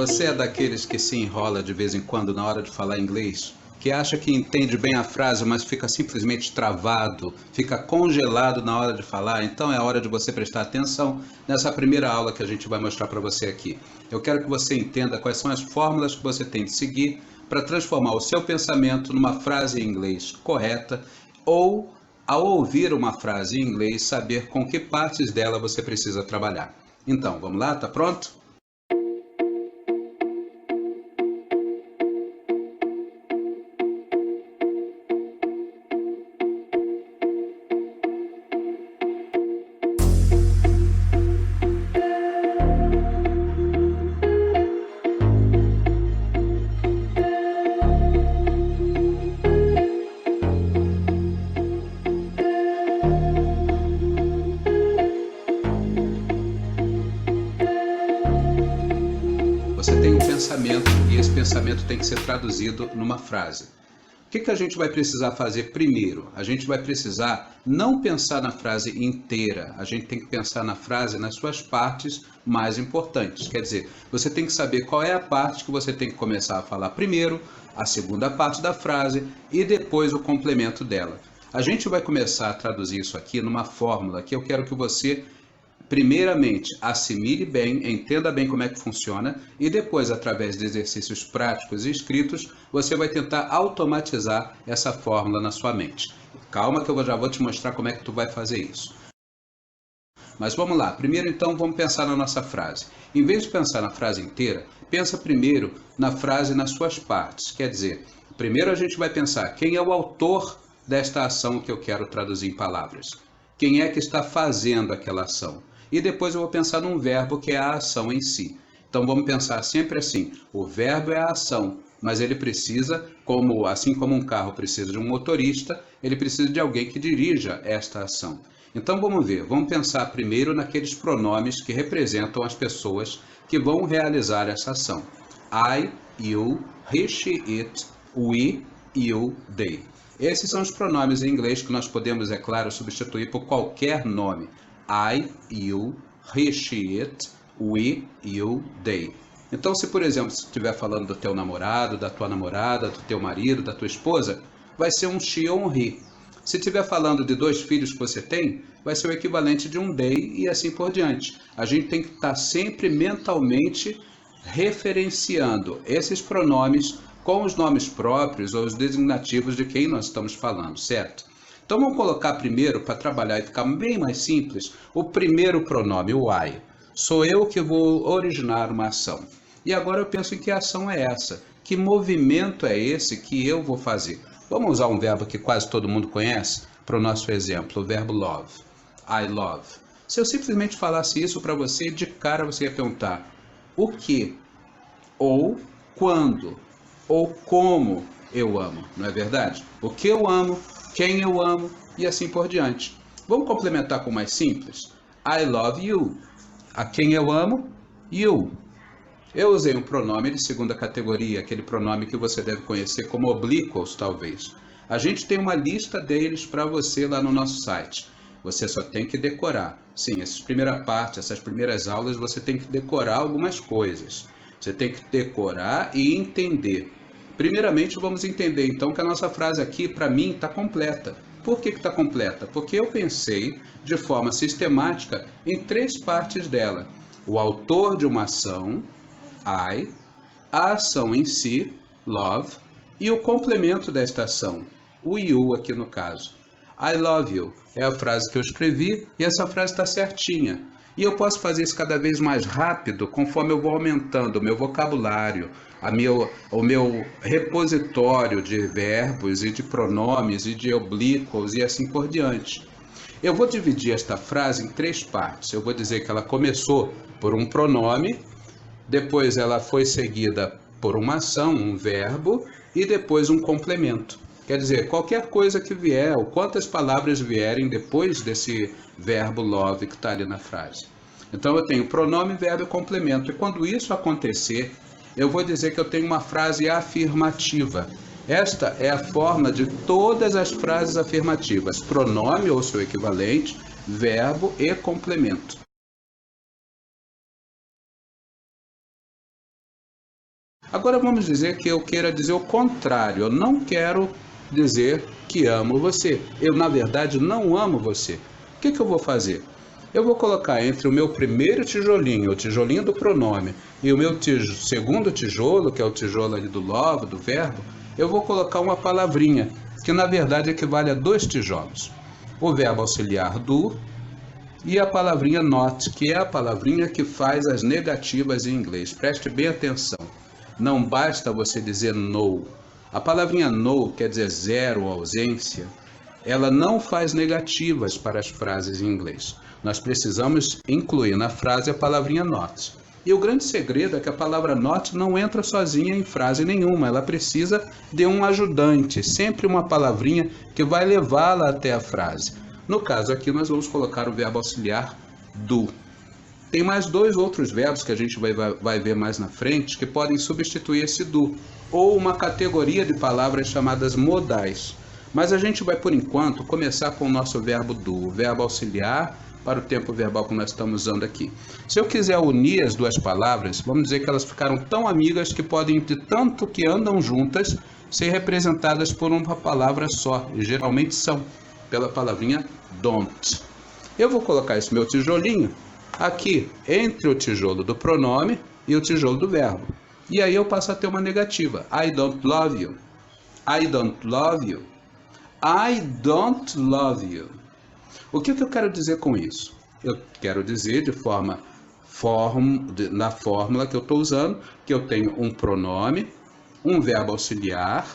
Você é daqueles que se enrola de vez em quando na hora de falar inglês? Que acha que entende bem a frase, mas fica simplesmente travado, fica congelado na hora de falar? Então é hora de você prestar atenção nessa primeira aula que a gente vai mostrar para você aqui. Eu quero que você entenda quais são as fórmulas que você tem de seguir para transformar o seu pensamento numa frase em inglês correta ou, ao ouvir uma frase em inglês, saber com que partes dela você precisa trabalhar. Então, vamos lá? Tá pronto? Você tem um pensamento e esse pensamento tem que ser traduzido numa frase. O que a gente vai precisar fazer primeiro? A gente vai precisar não pensar na frase inteira, a gente tem que pensar na frase nas suas partes mais importantes. Quer dizer, você tem que saber qual é a parte que você tem que começar a falar primeiro, a segunda parte da frase e depois o complemento dela. A gente vai começar a traduzir isso aqui numa fórmula que eu quero que você primeiramente, assimile bem, entenda bem como é que funciona e depois, através de exercícios práticos e escritos, você vai tentar automatizar essa fórmula na sua mente. Calma que eu já vou te mostrar como é que tu vai fazer isso. Mas vamos lá, primeiro então vamos pensar na nossa frase. Em vez de pensar na frase inteira, pensa primeiro na frase nas suas partes. Quer dizer, primeiro a gente vai pensar quem é o autor desta ação que eu quero traduzir em palavras. Quem é que está fazendo aquela ação? E depois eu vou pensar num verbo que é a ação em si. Então vamos pensar sempre assim, o verbo é a ação, mas ele precisa, assim como um carro precisa de um motorista, ele precisa de alguém que dirija esta ação. Então vamos ver, vamos pensar primeiro naqueles pronomes que representam as pessoas que vão realizar essa ação. I, you, he, she, it, we, you, they. Esses são os pronomes em inglês que nós podemos, é claro, substituir por qualquer nome. I, you, he, she, it, we, you, they. Então, se por exemplo, se estiver falando do teu namorado, da tua namorada, do teu marido, da tua esposa, vai ser um she ou um he. Se estiver falando de 2 filhos que você tem, vai ser o equivalente de um they e assim por diante. A gente tem que estar sempre mentalmente referenciando esses pronomes com os nomes próprios ou os designativos de quem nós estamos falando, certo? Então vamos colocar primeiro, para trabalhar e ficar bem mais simples, o primeiro pronome, o I. Sou eu que vou originar uma ação. E agora eu penso em que ação é essa? Que movimento é esse que eu vou fazer? Vamos usar um verbo que quase todo mundo conhece para o nosso exemplo, o verbo love. I love. Se eu simplesmente falasse isso para você, de cara você ia perguntar o que, ou quando, ou como eu amo, não é verdade? O que eu amo, quem eu amo e assim por diante. Vamos complementar com mais simples? I love you. A quem eu amo? You. Eu usei um pronome de segunda categoria, aquele pronome que você deve conhecer como oblíquos, talvez. A gente tem uma lista deles para você lá no nosso site. Você só tem que decorar. Sim, essa primeira parte, essas primeiras aulas, você tem que decorar algumas coisas. Você tem que decorar e entender. Primeiramente, vamos entender então que a nossa frase aqui, para mim, está completa. Por que está completa? Porque eu pensei de forma sistemática em 3 partes dela. O autor de uma ação, I, a ação em si, love, e o complemento desta ação, o you aqui no caso. I love you é a frase que eu escrevi e essa frase está certinha. E eu posso fazer isso cada vez mais rápido conforme eu vou aumentando o meu vocabulário, o meu repositório de verbos e de pronomes e de oblíquos e assim por diante. Eu vou dividir esta frase em 3 partes. Eu vou dizer que ela começou por um pronome, depois ela foi seguida por uma ação, um verbo e depois um complemento. Quer dizer, qualquer coisa que vier, ou quantas palavras vierem depois desse verbo love que está ali na frase. Então eu tenho pronome, verbo e complemento. E quando isso acontecer, eu vou dizer que eu tenho uma frase afirmativa. Esta é a forma de todas as frases afirmativas. Pronome ou seu equivalente, verbo e complemento. Agora vamos dizer que eu queira dizer o contrário. Eu não quero dizer que amo você. Eu, na verdade, não amo você. O que eu vou fazer? Eu vou colocar entre o meu primeiro tijolinho, o tijolinho do pronome, e o meu segundo tijolo, que é o tijolo ali do love, do verbo, eu vou colocar uma palavrinha, que na verdade equivale a 2 tijolos. O verbo auxiliar do e a palavrinha not, que é a palavrinha que faz as negativas em inglês. Preste bem atenção. Não basta você dizer no. A palavrinha no quer dizer zero, ausência. Ela não faz negativas para as frases em inglês. Nós precisamos incluir na frase a palavrinha not. E o grande segredo é que a palavra not não entra sozinha em frase nenhuma. Ela precisa de um ajudante, sempre uma palavrinha que vai levá-la até a frase. No caso aqui, nós vamos colocar o verbo auxiliar do. Tem mais 2 outros verbos que a gente vai ver mais na frente que podem substituir esse do, ou uma categoria de palavras chamadas modais. Mas a gente vai, por enquanto, começar com o nosso verbo do, o verbo auxiliar para o tempo verbal que nós estamos usando aqui. Se eu quiser unir as 2 palavras, vamos dizer que elas ficaram tão amigas que podem, de tanto que andam juntas, ser representadas por uma palavra só, e geralmente são, pela palavrinha don't. Eu vou colocar esse meu tijolinho aqui entre o tijolo do pronome e o tijolo do verbo. E aí eu passo a ter uma negativa. I don't love you. I don't love you. I don't love you. O que eu quero dizer com isso? Eu quero dizer na fórmula que eu estou usando, que eu tenho um pronome, um verbo auxiliar,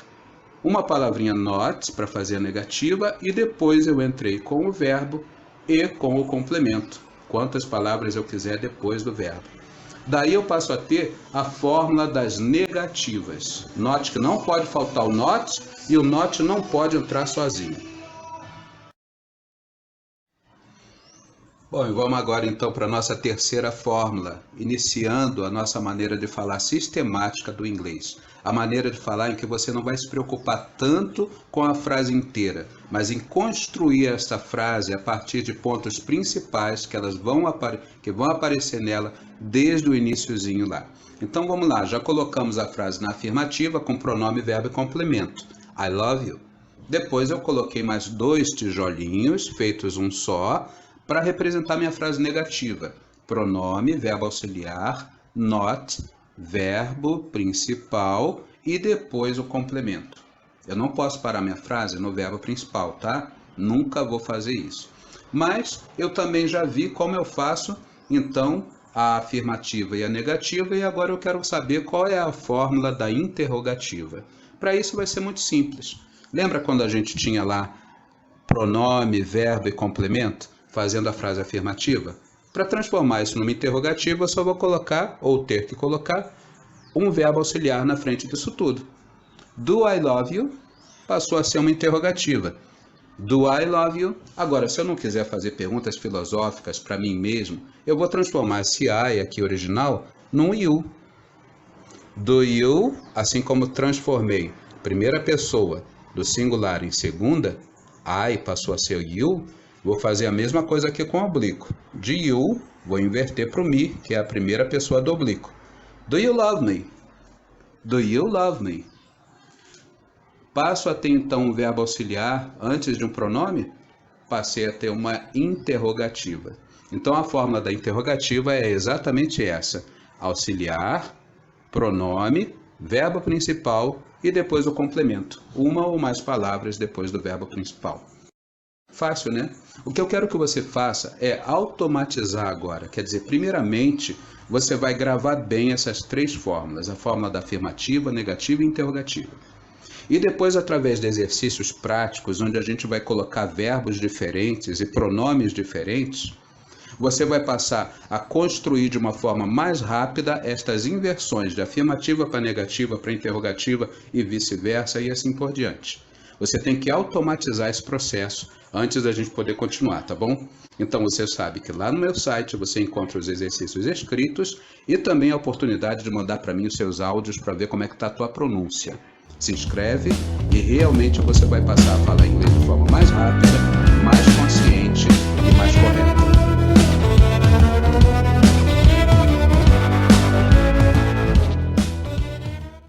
uma palavrinha not para fazer a negativa e depois eu entrei com o verbo e com o complemento. Quantas palavras eu quiser depois do verbo. Daí eu passo a ter a fórmula das negativas. Note que não pode faltar o not e o not não pode entrar sozinho. Bom, e vamos agora então para a nossa terceira fórmula, iniciando a nossa maneira de falar sistemática do inglês. A maneira de falar em que você não vai se preocupar tanto com a frase inteira, mas em construir esta frase a partir de pontos principais que vão aparecer nela desde o iniciozinho lá. Então vamos lá, já colocamos a frase na afirmativa com pronome, verbo e complemento. I love you. Depois eu coloquei mais 2 tijolinhos, feitos um só, para representar minha frase negativa. Pronome, verbo auxiliar, not, verbo principal e depois o complemento. Eu não posso parar minha frase no verbo principal, tá? Nunca vou fazer isso. Mas eu também já vi como eu faço, então, a afirmativa e a negativa, e agora eu quero saber qual é a fórmula da interrogativa. Para isso vai ser muito simples. Lembra quando a gente tinha lá pronome, verbo e complemento, fazendo a frase afirmativa? Para transformar isso numa interrogativa, eu só vou colocar, ou ter que colocar, um verbo auxiliar na frente disso tudo. Do I love you passou a ser uma interrogativa. Do I love you? Agora, se eu não quiser fazer perguntas filosóficas para mim mesmo, eu vou transformar esse I aqui original num you. Do you, assim como transformei primeira pessoa do singular em segunda, I passou a ser you, vou fazer a mesma coisa aqui com o oblíquo. De you, vou inverter para o me, que é a primeira pessoa do oblíquo. Do you love me? Do you love me? Passo a ter então um verbo auxiliar antes de um pronome? Passei a ter uma interrogativa. Então a fórmula da interrogativa é exatamente essa. Auxiliar, pronome, verbo principal e depois o complemento. Uma ou mais palavras depois do verbo principal. Fácil, né? O que eu quero que você faça é automatizar agora. Quer dizer, primeiramente, você vai gravar bem essas 3 fórmulas. A fórmula da afirmativa, negativa e interrogativa. E depois, através de exercícios práticos, onde a gente vai colocar verbos diferentes e pronomes diferentes, você vai passar a construir de uma forma mais rápida estas inversões de afirmativa para negativa, para interrogativa e vice-versa e assim por diante. Você tem que automatizar esse processo antes da gente poder continuar, tá bom? Então você sabe que lá no meu site você encontra os exercícios escritos e também a oportunidade de mandar para mim os seus áudios para ver como é que está a tua pronúncia. Se inscreve e realmente você vai passar a falar inglês de forma mais rápida